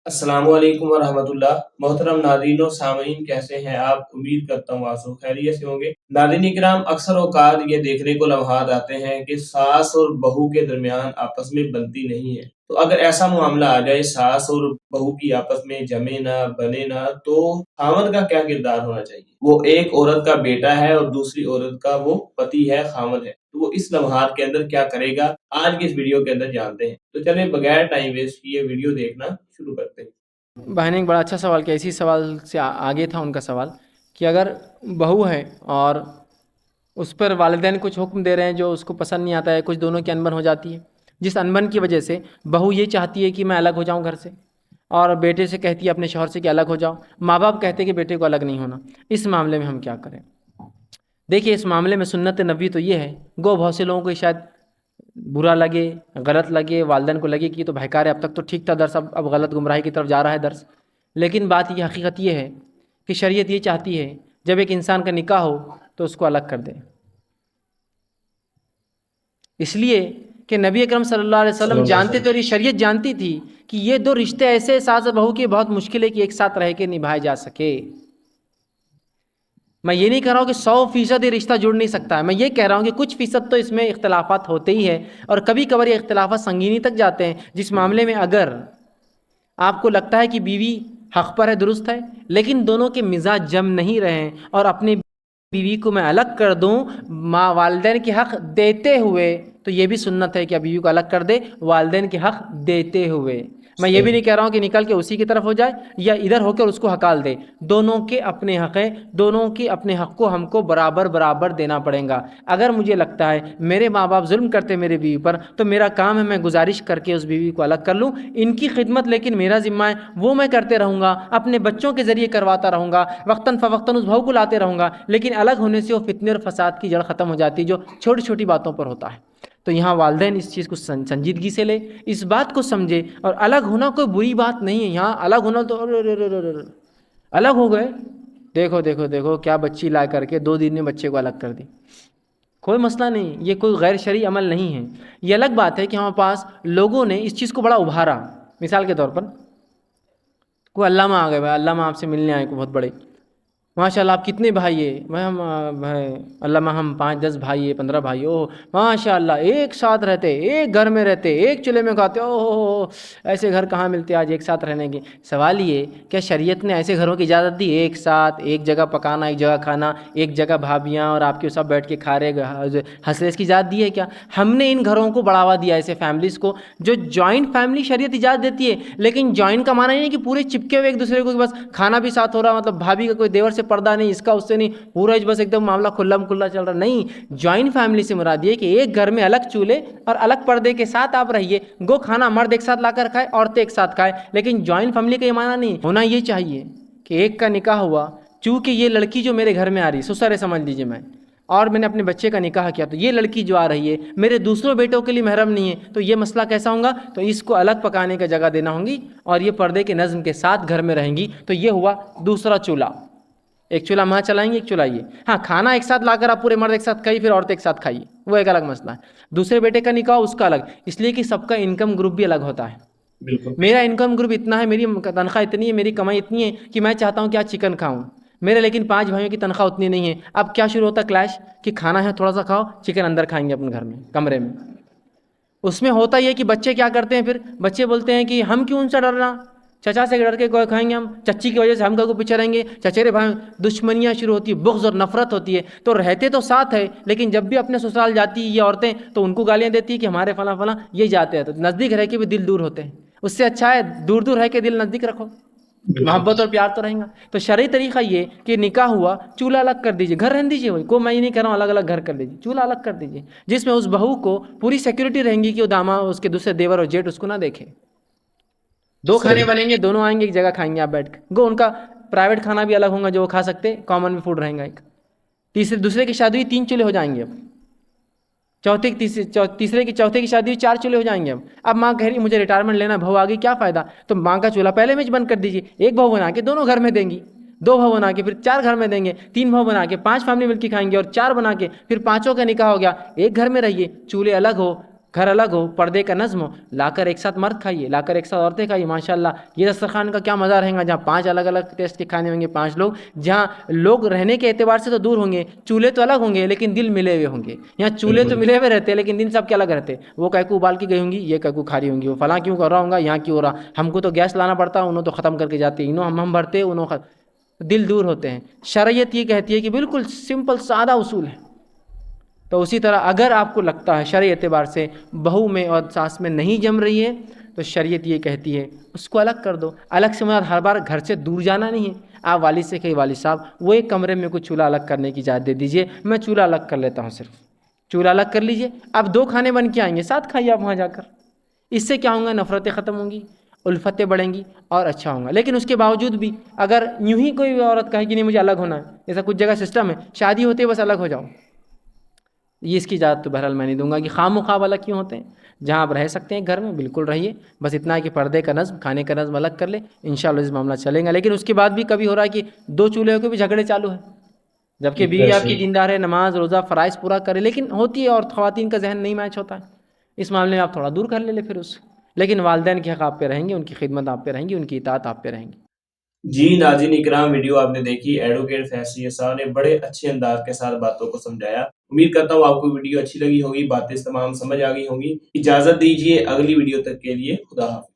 السلام علیکم ورحمۃ اللہ۔ محترم ناظرین و سامعین، کیسے ہیں آپ؟ امید کرتا ہوں آسو خیریت سے ہوں گے۔ ناظرین کرام، اکثر اوقات یہ دیکھنے کو لمحات آتے ہیں کہ ساس اور بہو کے درمیان آپس میں بنتی نہیں ہے۔ تو اگر ایسا معاملہ آ جائے، ساس اور بہو کی آپس میں جمے نہ بنے نہ، تو خاوند کا کیا کردار ہونا چاہیے؟ وہ ایک عورت کا بیٹا ہے اور دوسری عورت کا وہ پتی ہے، خاوند ہے، تو وہ اس لمحات کے اندر کیا کرے گا، آج کی اس ویڈیو کے اندر جانتے ہیں۔ تو چلیں بغیر ٹائم ویسٹ کیے ویڈیو دیکھنا شروع کرتے ہیں۔ بہن نے ایک بڑا اچھا سوال کیا، اسی سوال سے آگے تھا ان کا سوال کہ اگر بہو ہے اور اس پر والدین کچھ حکم دے رہے ہیں جو اس کو پسند نہیں آتا ہے، کچھ دونوں کی انبن ہو جاتی ہے، جس انبن کی وجہ سے بہو یہ چاہتی ہے کہ میں الگ ہو جاؤں گھر سے، اور بیٹے سے کہتی ہے اپنے شوہر سے کہ الگ ہو جاؤ، ماں باپ کہتے ہیں کہ بیٹے کو الگ نہیں ہونا، اس معاملے میں ہم کیا کریں؟ دیکھیے، اس معاملے میں سنت نبی تو یہ ہے، بہت سے لوگوں کو شاید برا لگے، غلط لگے، والدین کو لگے کہ یہ تو بہکار ہے، اب تک تو ٹھیک تھا درس، اب غلط گمراہی کی طرف جا رہا ہے درس، لیکن بات یہ حقیقت یہ ہے کہ شریعت یہ چاہتی ہے جب ایک انسان کا نکاح ہو تو اس کو الگ کر دے، اس لیے کہ نبی اکرم صلی اللہ علیہ وسلم جانتے تھے اور یہ شریعت جانتی تھی کہ یہ دو رشتے ایسے ساس اور بہو کے بہت مشکل ہے کہ ایک ساتھ رہ کے نبھائے جا سکے۔ میں یہ نہیں کہہ رہا ہوں کہ 100% یہ رشتہ جڑ نہیں سکتا ہے، میں یہ کہہ رہا ہوں کہ کچھ فیصد تو اس میں اختلافات ہوتے ہی ہیں، اور کبھی کبھار یہ اختلافات سنگینی تک جاتے ہیں، جس معاملے میں اگر آپ کو لگتا ہے کہ بیوی حق پر ہے، درست ہے، لیکن دونوں کے مزاج جم نہیں رہے اور اپنے بیوی کو میں الگ کر دوں ماں والدین کے حق دیتے ہوئے، تو یہ بھی سنت ہے کہ بیوی کو الگ کر دے والدین کے حق دیتے ہوئے۔ میں یہ بھی نہیں کہہ رہا ہوں کہ نکل کے اسی کی طرف ہو جائے یا ادھر ہو کر اس کو ہکال دے، دونوں کے اپنے حق ہیں، دونوں کے اپنے حق کو ہم کو برابر دینا پڑے گا۔ اگر مجھے لگتا ہے میرے ماں باپ ظلم کرتے میرے بیوی پر، تو میرا کام ہے میں گزارش کر کے اس بیوی کو الگ کر لوں، ان کی خدمت لیکن میرا ذمہ ہے، وہ میں کرتے رہوں گا، اپنے بچوں کے ذریعے کرواتا رہوں گا، وقتاً فوقتاً اس بہو کو لاتے رہوں گا، لیکن الگ ہونے سے وہ فتنے اور فساد کی جڑ ختم ہو جاتی ہے جو چھوٹی چھوٹی باتوں پر ہوتا ہے۔ تو یہاں والدین اس چیز کو سنجیدگی سے لے، اس بات کو سمجھے، اور الگ ہونا کوئی بری بات نہیں ہے، یہاں الگ ہونا تو الگ ہو گئے، دیکھو کیا بچی لا کر کے 2 دن میں بچے کو الگ کر دی، کوئی مسئلہ نہیں، یہ کوئی غیر شرعی عمل نہیں ہے۔ یہ الگ بات ہے کہ ہمارے پاس لوگوں نے اس چیز کو بڑا ابھارا، مثال کے طور پر کوئی علامہ آ گئے، بھائی علامہ آپ سے ملنے آئے، کوئی بہت بڑے، ماشاء اللہ آپ کتنے بھائی ہیں؟ بھائی علامہ ہم 5-10 بھائی ہیں، 15 بھائی، اوہ ماشاء اللہ ایک ساتھ رہتے، ایک گھر میں رہتے، ایک چولہے میں کھاتے، اوہ ایسے گھر کہاں ملتے آج ایک ساتھ رہنے کے؟ سوال یہ کیا شریعت نے ایسے گھروں کی اجازت دی؟ ایک ساتھ ایک جگہ پکانا، ایک جگہ کھانا، ایک جگہ بھابیاں اور آپ کے سب بیٹھ کے کھا رہے ہنس رہے، اس کی اجازت دی ہے کیا؟ ہم نے ان گھروں کو بڑھاوا دیا، ایسے فیملیز کو جو جوائنٹ فیملی شریعت اجازت دیتی ہے، لیکن جوائنٹ کا معنی نہیں ہے کہ پورے چپکے ہوئے ایک دوسرے کو، بس کھانا بھی ساتھ ہو رہا، مطلب بھابھی کا کوئی دیور سے پردہ نہیں، اس کا اس سے نہیں، پورا بس ایک دم معاملہ کھلا کھلا چل رہا، نہیں، جوائنٹ فیملی سے مراد یہ کہ ایک گھر میں الگ چولہے اور الگ پردے کے ساتھ آپ رہیے، گو کھانا مرد ایک ساتھ لا کر کھائے، عورتیں ایک ساتھ کھائے، لیکن جوائنٹ فیملی کا یہ معنی نہیں ہونا۔ یہ چاہیے کہ ایک کا نکاح ہوا، چونکہ یہ لڑکی جو میرے گھر میں آ رہی سسر ہے سمجھ لیجیے میں، اور میں نے اپنے بچے کا نکاح کیا، تو یہ لڑکی جو آ رہی ہے میرے دوسروں بیٹوں کے لیے محرم نہیں ہے، تو یہ مسئلہ کیسا ہوگا؟ تو اس کو الگ پکانے کا جگہ دینا ہوں گی اور یہ پردے کے نظم کے ساتھ گھر میں رہیں گی، تو یہ ہوا دوسرا چولہا۔ ایک چولہا ماں چلائیں گے، ایک چولہا یہ، ہاں کھانا ایک ساتھ لا کر آپ پورے مرد ایک ساتھ کھائیے، پھر عورتیں ایک ساتھ کھائیے، وہ ایک الگ مسئلہ ہے۔ دوسرے بیٹے کا نکاح اس کا الگ، اس لیے کہ سب کا انکم گروپ بھی الگ ہوتا ہے۔ میرا انکم گروپ اتنا ہے، میری تنخواہ اتنی ہے، میری کمائی اتنی ہے کہ میں چاہتا ہوں کہ آج چکن کھاؤں، میرے لیکن 5 بھائیوں کی تنخواہ اتنی نہیں ہے۔ اب کیا شروع ہوتا ہے کلیش کہ کھانا ہے تھوڑا سا کھاؤ، چکن اندر کھائیں گے اپنے گھر میں کمرے میں۔ اس میں ہوتا یہ کہ بچے کیا کرتے ہیں، پھر بچے بولتے ہیں کہ ہم کیوں ان سے ڈرنا، چچا سے ڈر کے کوئی کھائیں گے، ہم چچی کی وجہ سے ہم کو پیچھے رہیں گے، چچیرے بھائی، دشمنیاں شروع ہوتی ہے، بغض اور نفرت ہوتی ہے۔ تو رہتے تو ساتھ ہے، لیکن جب بھی اپنے سسرال جاتی ہے یہ عورتیں تو ان کو گالیاں دیتی ہے کہ ہمارے فلاں فلاں یہ جاتے ہیں، تو نزدیک رہ کے بھی دل دور ہوتے ہیں، اس سے اچھا ہے دور دور رہ کے دل نزدیک رکھو، محبت اور پیار تو رہیں گا۔ تو شرعی طریقہ یہ کہ نکاح ہوا، چولہا الگ کر دیجیے، گھر رہنے دیجیے، کو میں یہ نہیں کہہ رہا ہوں الگ الگ گھر کر دیجیے، چولہا الگ کر دیجیے، جس میں اس بہو کو پوری سیکورٹی رہیں گی کہ وہ داماد اس کے دوسرے دیور اور جیٹ اس کو نہ دیکھے۔ 2 کھانے بنیں گے، دونوں آئیں گے ایک جگہ کھائیں گے آپ بیٹھ کے، گو ان کا پرائیویٹ کھانا بھی الگ ہوگا جو وہ کھا سکتے، کامن بھی فوڈ رہیں گا ایک۔ دوسرے کی شادی ہوئی 3 چولہے ہو جائیں گے، اب تیسرے کی شادی ہوئی 4 چولہے ہو جائیں گے۔ اب ماں کہہ رہی مجھے ریٹائرمنٹ لینا، بہو آگئی، کیا فائدہ؟ تو ماں کا چولہا پہلے میں بند کر دیجیے، ایک بہو بنا کے دونوں گھر میں دیں گی، 2 بہو بنا کے پھر 4 گھر میں دیں گے، 3 بہو بنا کے 5 فیملی مل کے کھائیں گے، اور 4 بنا کے پھر 5 کا نکاح ہو گیا، ایک گھر میں رہیے، چولہے الگ ہو، گھر الگ ہو، پردے کا نظم ہو، لا کر ایک ساتھ مرد کھائیے، لا کر ایک ساتھ عورتیں کھائیے، ماشاءاللہ یہ دسترخوان کا کیا مزہ رہے گا، جہاں 5 الگ الگ ٹیسٹ کے کھانے ہوں گے 5 لوگ، جہاں لوگ رہنے کے اعتبار سے تو دور ہوں گے، چولہے تو الگ ہوں گے لیکن دل ملے ہوئے ہوں گے، یہاں چولہے تو بالکل ملے ہوئے رہتے ہیں لیکن دن سب کے الگ رہتے، وہ کیکو ابال کے گئی ہوں گی، یہ کیکو کھا رہی ہوں گی، وہ فلاں کیوں کر رہا ہوں گا، یہاں کیوں ہو رہا، ہم کو تو گیس لانا پڑتا ہے، انہوں تو ختم کر کے جاتے ہیں، انہوں ہم بھرتے انہوں دل دور ہوتے ہیں۔ شریعت یہ کہتی ہے کہ بالکل سمپل سادہ اصول ہے۔ تو اسی طرح اگر آپ کو لگتا ہے شرعی اعتبار سے بہو میں اور ساس میں نہیں جم رہی ہے تو شریعت یہ کہتی ہے اس کو الگ کر دو۔ الگ سے مراد ہر بار گھر سے دور جانا نہیں ہے، آپ والد سے کہیں والد صاحب وہ ایک کمرے میں کوئی چولہا الگ کرنے کی اجازت دے دیجئے، میں چولہا الگ کر لیتا ہوں، صرف چولہا الگ کر لیجئے، اب 2 کھانے بن کے آئیں گے، ساتھ کھائیے آپ وہاں جا کر، اس سے کیا ہوں گا، نفرتیں ختم ہوں گی، الفتیں بڑھیں گی اور اچھا ہوگا۔ لیکن اس کے باوجود بھی اگر یوں ہی کوئی عورت کہے کہ نہیں مجھے الگ ہونا ہے، ایسا کچھ جگہ سسٹم ہے شادی ہوتی ہے بس الگ ہو جاؤ، یہ اس کی اجازت تو بہرحال میں نہیں دوں گا کہ خواہ مخواہ الگ کیوں ہوتے ہیں، جہاں آپ رہ سکتے ہیں گھر میں بالکل رہیے، بس اتنا ہے کہ پردے کا نظم، کھانے کا نظم الگ کر لے، انشاءاللہ اس معاملہ چلیں گا۔ لیکن اس کے بعد بھی کبھی ہو رہا ہے کہ 2 چولہے کے بھی جھگڑے چالو ہیں، جبکہ بیوی آپ کی ویسے دیندار ہے، نماز روزہ فرائض پورا کرے، لیکن ہوتی ہے اور خواتین کا ذہن نہیں میچ ہوتا ہے، اس معاملے میں آپ تھوڑا دور کر لے پھر اس، لیکن والدین کے حق آپ پہ رہیں گے، ان کی خدمت آپ پہ رہیں گی، ان کی اطاعت آپ پہ رہیں گی۔ جی ناظرین اکرام، ویڈیو آپ نے دیکھی، ایڈوکیٹ فیصل صاحب نے بڑے اچھے انداز کے ساتھ باتوں کو سمجھایا۔ امید کرتا ہوں آپ کو ویڈیو اچھی لگی ہوگی، باتیں تمام سمجھ آ گئی ہوں گی۔ اجازت دیجیے اگلی ویڈیو تک کے لیے، خدا حافظ۔